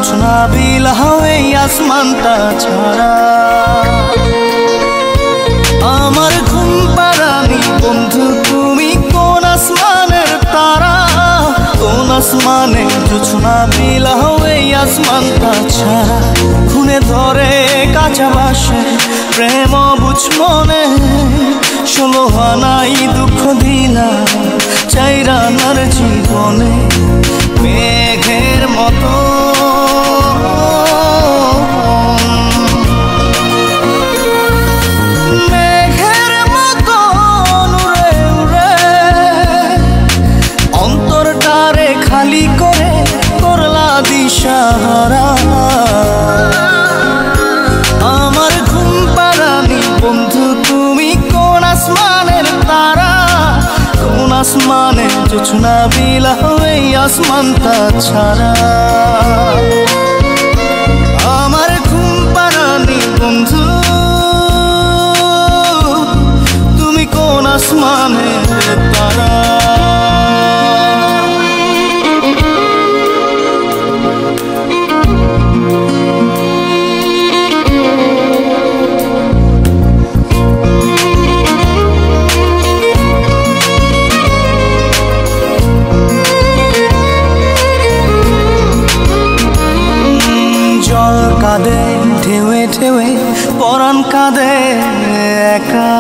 জোছনা বিলাও এই আসমানটা ছাড়া। আমার ঘুম পাড়ানি বন্ধু তুমি কোন আসমানের তারা, কোন আসমানে জোছনা বিলাও এই আসমানটা ছাড়া। খুনে ধরে কাঁচা বাসে প্রেম বুঝ মনে, 16 আনাই দুঃখ দিলা চাইরানার জীবনে। মেঘের মতো অন্তরটারে খালি করে করলা দিশাহারা। আমার ঘুম পাড়ানি বন্ধু তুমি কোন আসমানের তারা, কোন আসমানে জোছনা বিলাও এই আসমানটা ছাড়া। আমার ঘুম পাড়ানি বন্ধু তুমি কোন আসমানের তারা। কাঁদে ঢেউে ঢেউে পরাণ কাঁদে একা,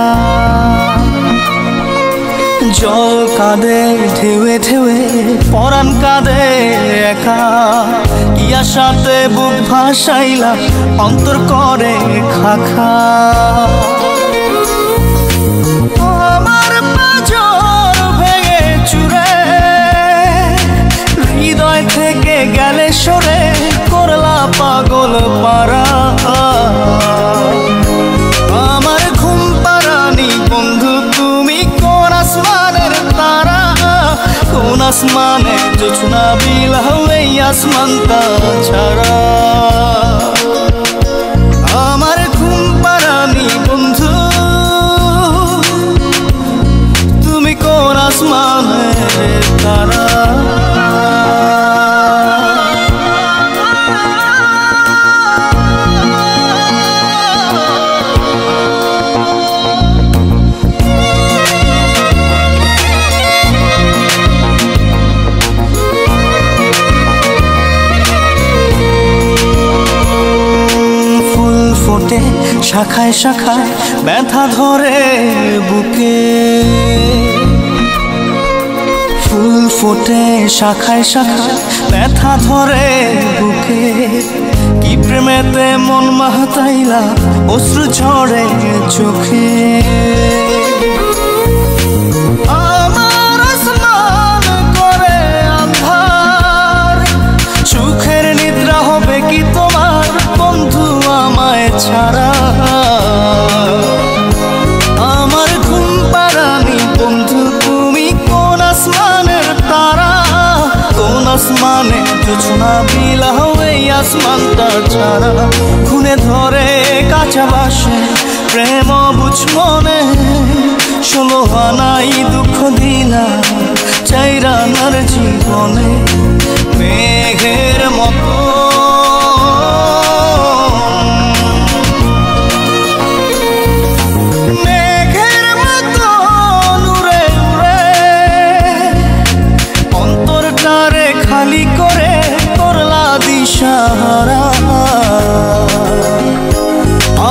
জল কাঁদে ঢেউে ঢেউে পরাণ কাঁদে একা। কি আশাতে বুক ভাসাইলা অন্তর করে খাখা। আমার পাঁজর ভেঙে চুরে হৃদয় থেকে গেলে সরে করলা পাগল পারা। আমার ঘুম পাড়ানি বন্ধু তুমি কোন আসমানের তারা, কোন আসমানে জোছনা বিলাও এই আসমানটা ছাড়া। আমার ঘুম পাড়ানি বন্ধু তুমি কোন আসমানের তারা। শাখায় শাখায় ব্যথা ধরে বুকে, ফুল ফোটে শাখায় শাখায় ব্যথা ধরে বুকে। কি প্রেমেতে মন মাতাইলা অশ্রু ঝরে চোখে। আমার আসমান করে আন্ধার, সুখের নিদ্রা হবে কি তোমার বন্ধু আমায় ছাড়া। আমার ঘুম পাড়ানি বন্ধু তুমি কোন আসমানের তারা, কোন আসমানে জোছনা বিলাও এই আসমানটা ছাড়া। খুনে ধরে কাঁচা বাসে প্রেম বুঝ মনে, 16 আনাই দুঃখ দিলা চাইরানার জীবনে। মেঘের মতো খালি করে করলা দিশাহারা।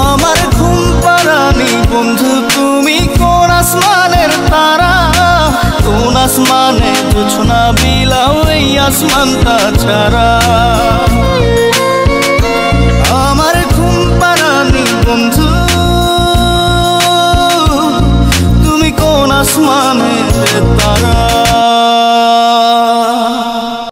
আমার ঘুম পাড়ানি বন্ধু তুমি কোন আসমানের তারা, কোন আসমানে জোছনা বিলাও এই আসমানটা ছাড়া।